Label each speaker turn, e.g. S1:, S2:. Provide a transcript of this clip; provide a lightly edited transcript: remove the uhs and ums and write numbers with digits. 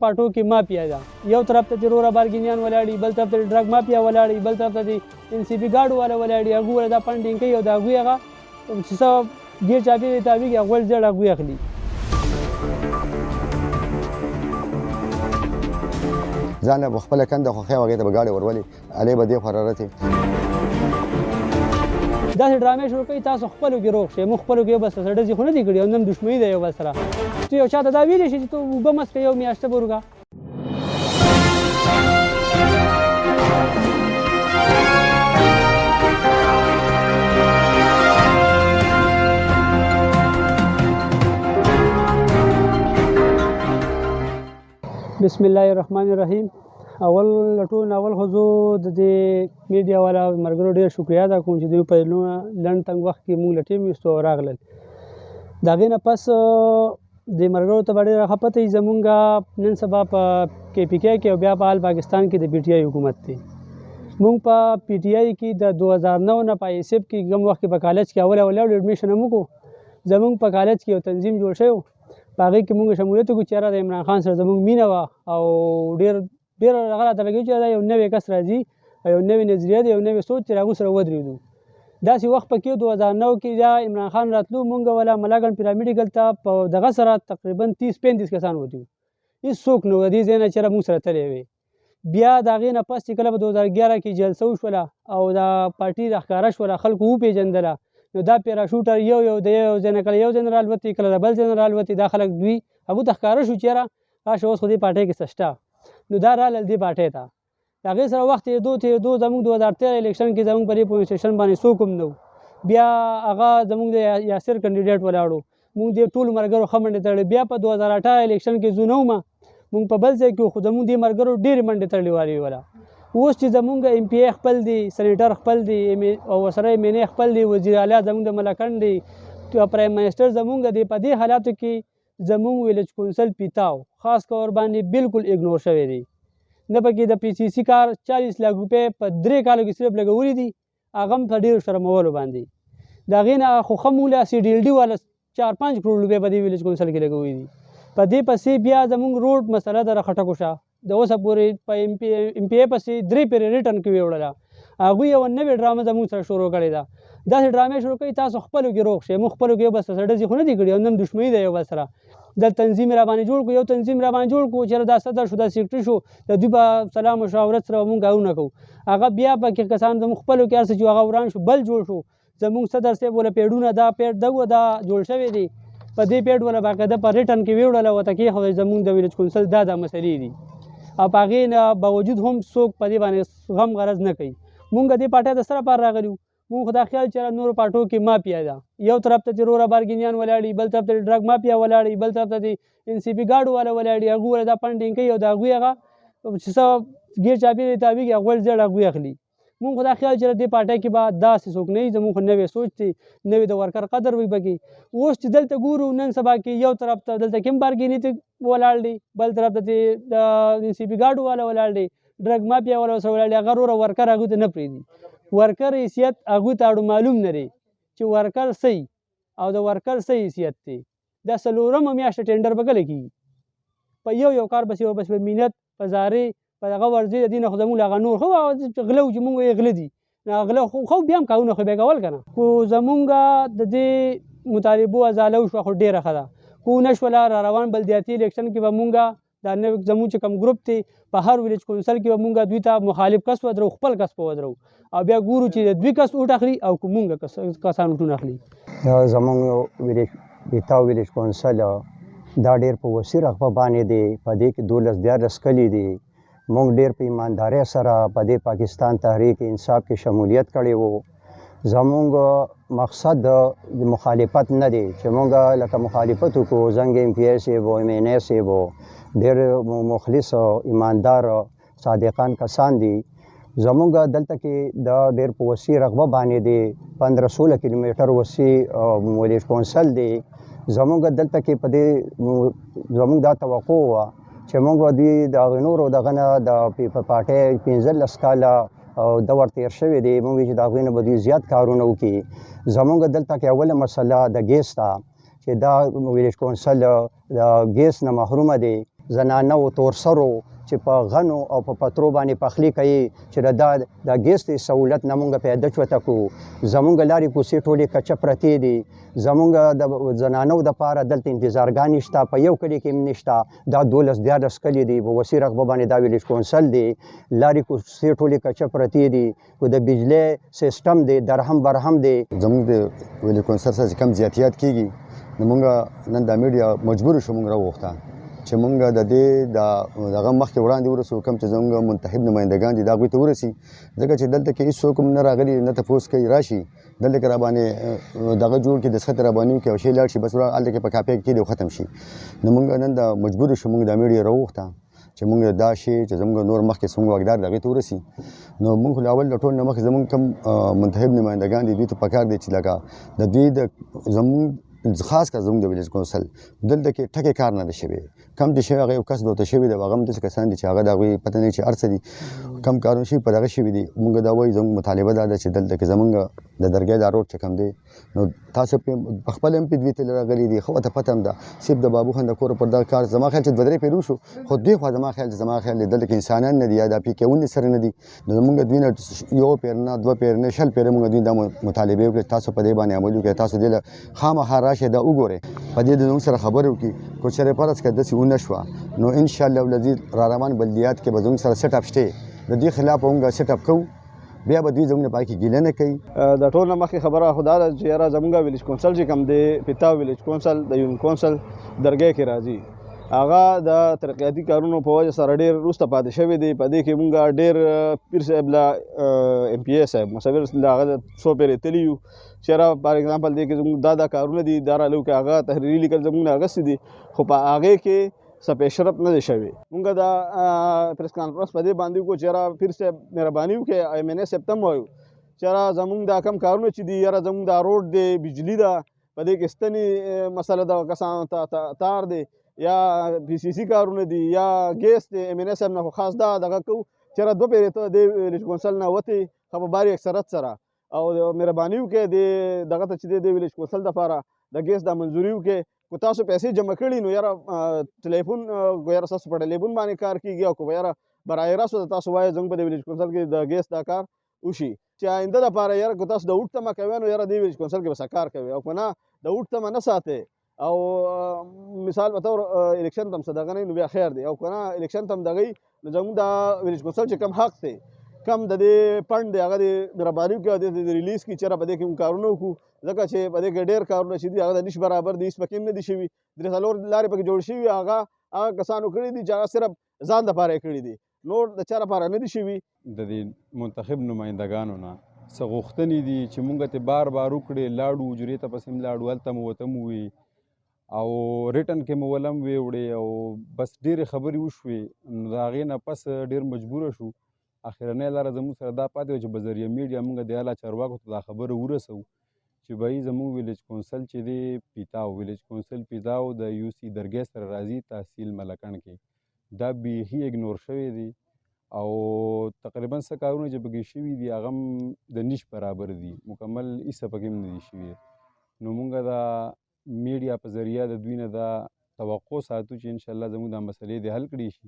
S1: پاټو کې مافیا ده. یو طرف ته چې روره بارګینیان ولاړي، بل طرف ته ډرګ مافیا ولاړي، بل طرف ته د NCP ګاډو والا ولاړي. هغوی والا دا فنډینګ کوي او د هغوی هغه چې څه ګیر چاپېرې تاویږي هغه زیړ هغوی اخلي.
S2: ځان به خپله کنده خوښوي هغې ته به ګاډۍ ورولي، هلې به دې خوا رارتې.
S1: داسې ډرامې شروع کوي تاسو خپلو کې روغ شئ. موږ خپلو کې یو بل سره ډزې خو نه دي کړي او نه هم دښمني ده یو بل سره. ته یو چا ته دا ویلی شي چې ته اوبه مه څښه یو میاشته به وروږه. بسم الله الرحمن الرحیم. اول خو زه د دې میډیا والا ملګرو ډېر شکریه ادا کوم چې دوی په لنډ تنګ وخت کې موږ له ټیم ویستو او راغلل. د هغې نه پس دې ملګرو ته به ډېره ښه پته وي زمونږ نن سبا په KPK کې او بیا په حال پاکستان کې د PTI حکومت دی. مونږ په PTI کې د 2009 نه په ISF کې کوم وخت کې په کالج کې اول ایډمیشن هم وکړو. زمونږ په کالج کې یو تنظیم جوړ شوی و، په هغې کې مونږ شمولیت وکړو چې یاره د عمران خان سره زمونږ مینه وه او ډېر هغه راته لګېږي چې دا یو نوی کس راځي او یو نوی نظریه دی، یو نوی سوچ چې هغوی سره ودرېږو. داسې وخت پکې 2009 کې دا عمران خان راتلو، مونږ والا ملاګڼ پیرامډیکل ته په دغه سره تقریبا 30-35 کسان وتو. هېڅوک نه و د دې ځای نه چې مونږ سره تللی وی. بیا د هغې نه پس چې کله په 2011 کې جلسه وشوله او دا پارټي راښکاره شوله، خلکو وپېژندله، نو دا پیراشوټر یو د یو ځای نه کله یو ځای نه رالوتي، کله د بل ځای نه رالوتي. دا خلک دوی هغوی ته ښکاره شو چې یاره راشه اوس خو دې پارټۍ کې څه شته. نو دا رالل دې پارټۍ ته. د هغې سره وخت تېرېدو زموږ 2013 الیکشن کې زموږ په دې پولیس سټیشن باندې څوک هم نه و. بیا هغه زموږ د یاسر کینډیډیټ ولاړو، مونږ دې ټولو ملګرو ښه منډې تړلې. بیا په 2018 الیکشن کې زه نه وم، مونږ په بل ځای کې وو، خو زموږ دې ملګرو ډېرې منډې تړلې والې وله. اوس چې زمونږ MPA خپل دی، سینیټر خپل دی او ورسره MNA خپل دی، وزیر اعلی زمونږ د ملکنډ دی، پرایم منسټر زمونږ دی. په دې حالاتو کې زمونږ ویلیج کونسل پیتاو خاص کور باندې بالکل اګنور شوی دی. نه پکې د PCC کار 40 لک روپۍ په 3 کالو کې صرف لګولي دي، هغه هم په ډېرو شرمولو باندې. د هغې نه خو ښه موله CDLD والا 4-5 کروړ روپۍ په دې ویلیج کونسل کې لګولي دي. په دې پسې بیا زمونږ روډ مسله د راخټکو شه د اوسه پورې په MPA پسې 3 پیرې ریټرن کې ویوړله. هغوی یوه نوې ډرامه زمونږ سره شروع کړې ده. داسې ډرامې شروع کوي تاسو خپلو کې روغ شئ. موږ خپلو کې یو بل سره ډزې خو نه دي کړي او نه هم دښمني ده یو بل سره. دل تنظیم را باندې جوړ کړو، یو تنظیم را باندې جوړ کړو چې دا صدر شو، دا سیکرټري شو، د دوی په سلام مشاورت سره مونږ کارونه کوو. هغه بیا پکې کسان زموږ خپلو کې هر څه چې هغه وران شو، بل جوړ شو. زموږ صدر صاحب وله پیډونه دا پیډ دغه دا جوړ شوی دی، په دې پیډ وله باقاعده په ریټرن کې ویوړله ورته کېښوده زموږ د ویلیج کونسل دا مسلې دي. او په هغې نه باوجود هم څوک په دې باندې غم غرض نه کوي. مونږ دې پارټۍ د څه لپاره راغلي وو؟ مونږ خو دا خیال چې نورو پارټو کې مافیا ده. یو طرف ته چې روره بارګینیان ولاړي، بل طرف ته ډرګ مافیا ولاړي، بل طرف ته د NCP ګاډو والا ولاړي. هغوی والا دا فنډینګ کوي او د هغوی هغه چې څه ګیر چاپېرې تاویږي هغوی زیړ هغوی اخلي. مونږ خو دا خیال چې دې پارټۍ کې به داسې څوک نه وي. زمونږ خو نوی سوچ دی، نوی د ورکر قدر وي پکې. اوس چې دلته ګورو نن سبا کې یو طرف ته دلته کې هم بارګیني ولاړ دی، بل طرف ته د NCP ګاډو والا ولاړ دی، ډرګ مافیا والا ورسره ولاړ دی. هغه روره ورکر هغوی ته نه پرېږدي. ورکر حیثیت هغوی ته اړو معلوم نه دی چې ورکر څه او د ورکر څه حیثیت دی. دا 4مه میاشته ټینډر به کله کېږي؟ په یو کار بس یو بس په مینت په زارې په دغه ورځې د دې نه خو زموږ هغه نور خو غله وو چې مونږ یې غله دي، غله خو بیا هم کارونه خو بیا کول که نه. خو زمونږ د دې مطالبو ازاله وشوه خو ډېره ښه ده. خو ونه شوله را روان بلدیاتي الیکشن کې به مونږ دا نوی زموږ چې کوم ګروپ دی په هر ویلیج کونسل کې به مونږ دوی ته مخالف کس ودرو، خپل کس په ودرو او بیا ګورو چې د دوی کس اوټ اخلي او که مونږ کسان اوټونه اخلي.
S3: زموږ پیتاو ویلیج کونسل دا ډېر په وسیع رقبه باندې دی. په دې کې 12-14 کلي دي. مونږ ډېر په ایماندارۍ سره په دې پاکستان تحریک انصاف کې شمولیت کړی وو. زمونږ مقصد د مخالفت نه دی چې مونږ لکه مخالفت وکړو. زنګ MPA صاحب و MNA صاحب و ډېر مخلص ایماندار صادقان کسان دي. زمونږ دلته کې دا ډېر په وسیع رقبه باندې دی. 15-16 کیلومیټر وسیع ویلیج کونسل دی. زمونږ دلته کې په دې زمونږ دا توقع وه چې مونږ به دوی د هغې نورو دغه نه د پارټۍ 15 کاله دور تېر شوی دی. مونږ چې د هغوی نه به دوی زیات کارونه وکړي. زمونږ دلته کې اوله مسله د ګیس ده چې دا ویلیج کونسل د ګیس نه محرومه دی. زنانو تورسرو چې په غنو او په پترو باندې پخلی کوي چې د ګیس د سہولت نه مونږ پیدا چوته کو زمونږ لارې کوڅې ټولې کچه پرتې دي زمونږ د زنانو دپاره دلته انتظارګانې شته په یو کلي کې هم نشته دا 12-14 کلي دي په وسیع رقبه باندې دا ویلیج کونسل دی لارې کوڅې ټولې کچه پرتې دي خو د بجلی سیسټم دی درهم برهم دی
S2: زموږ د ویلیج کونسل سره چې کم زیاتیات کېږي نو مونږ نن دا میډیا مجبور شو مونږ راوغوښته چې مونږ د دې دغه مخکې وړاندې ورسو کوم چې زموږ منتخب نمایندګان دي د هغوی ته ورسي ځکه چې دلته کې هېڅوک هم نه راغلي نه تپوس کوي راشي دلته کې راباندې دغه جوړ کړي دسخط راباندې وکړي او شی لاړ شي بس هلته کې په کاپۍ کې کښېږدي او ختم شي نو مونږ نن د مجبور شو مونږ دا میډیا راوغوښته چې مونږ دا شی چې زموږ نور مخکې څومره واکدار دي هغې ته ورسي نو مونږ خو له اول له ټول نه مخکې زموږ کوم منتخب نمایندګان دي دوی ته پکار دی چې لکه د دوی د زموږ خاص کر زموږ د ویلیج کونسل دلته کې ټکې کار نه دی شوی کم چې شوی هغه یو کس دوته شوي دی هغه هم داسې کسان دي چې هغه د هغوی پته نه وي چې هر څه دي کم کارونه شوي په دغه شوي دي مونږ دا وایو زموږ مطالبه دا ده چې دلته کې زموږ د درګۍ دا روډ چې کوم دی نو تاسو په خپله هم پې دوی ته راغلي دي ښه ورته پته هم ده صرف د بابو خان د کور پر دغه کار زما خیال چې 2-3 پیرو شو خو دوی خوا زما خیال دی دلته کې انسانان نه دي یا دا PK سره نه دي نو زموږ دوی نه یو پیر نه 2 پیر نه 6 پیره مونږ دوی دا مطالبې وکړې تاسو په دې باندې عمل وکړئ تاسو دې له خامخا راشئ دا وګورئ په دې د زموږ سره خبرې وکړي که چېرې فرض کړه داسې ونه شوه نو انشاءالله العزیز را روان بلدیات کې به زموږ سره سیټ اپ شته د دې خلاف مونږ سیټ اپ کوو بیا به دوی زموږ نه پای کې ګیله نه کوي
S4: د ټول نه مخکې خبره خو دا ده چې یاره زموږ ویلیج کونسل چې کوم دی پیتاو ویلیج کونسل د یون کونسل درګۍ کې راځي هغه د ترقیاتي کارونو په وجه سره ډېر وروسته پاتې شوی دی په دې کې مونږ ډېر پیر صاحب له MPA صاحب مصور له هغه څو پیرې تللي یو چې یاره فار اګزامپل دې کې زموږ دا کارونه دي دا رالو کې هغه تحریري لیکل زموږ نه اخیستي دي خو په هغې کې څه پیشرفت نه دی شوی مونږ دا پریس کانفرنس په دې باندې وکړو چې یاره پیر صاحب مهرباني وکړئ MNA صاحب ته هم وایو چې یاره زموږ دا کم کارونه چې دي یاره زموږ دا روډ دی بجلي ده په دې کې ستنې مسله ده کسانو ته تار دی یا PCC کارونه دي یا ګیس دی MNA صاحب نه خو خاص دا دغه کوو چې یاره 2 پیرې ته د ویلیج کونسل نه وتې ښه په باري اکثرت سره او مهرباني وکړئ د دغه ته چې دی د ویلیج کونسل دپاره د ګیس دا منظوري وکړئ که تاسو پیسې جمع کړي نو یاره ټلیفون یاره ستاسو په ټلیفون باندې کار کېږي او که یاره برای راست تاسو وایئ زموږ په د ویلیج کونسل کې د ګیس دا کار وشي چې آینده دپاره یاره که تاسو د اوټ تمه کوئ نو یاره دې ویلیج کونسل کې به څه کار کوئ او که نه د اوټ تمه نه ساتئ او مثال په طور الیکشن ته هم څه دغه نه نو بیا خیر دی او که نه الیکشن ته هم دغه نو زموږ د ویلیج کونسل چې کم حق دی کم د دې فنډ دی هغه د مهرباني وکړي د ریلیز کړي چېرې په دې کې موږ کارونه وکړو ځکه چې په دې کې ډېر کارونه چې دي هغه د نش برابر دي هېڅ پکې هم نه دي شوي 3-4 لارې پکې جوړ شوي هغه کسانو کړي دي چې هغه صرف ځان دپاره یې کړي دي نور د چا لپاره نه دي شوي
S5: د دې منتخب نمایندګانو نه څه غوښتنې دي چې مونږ ته بار وکړې لاړو حجرې ته پسې هم لاړو هلته مو ورته هم وویې او ریټن کې مو ول هم ویې او بس ډېرې خبرې وشوې نو د هغې نه پس ډېر مجبوره شو اخرنۍ لاره زموږ سره دا پاتې وه چې په ذریعه میډیا موږ د اعلی چارواکو ته دا خبره ورسوو چې بهی زموږ ویلیج کونسل چې دی پیتاو ویلیج کونسل پیتاو د UC درګۍ سره راځي تحصیل ملکڼ کې دا بیخي اګنور شوی دی او تقریبا څه کارونه چې پکې شوي دي هغه هم د نیش برابر دي مکمل هېڅ پکې هم نه دي شوي نو مونږ دا میډیا په ذریعه د دوی نه دا توقع ساتو چې انشاءالله زموږ دا مسلې دې حل کړي شي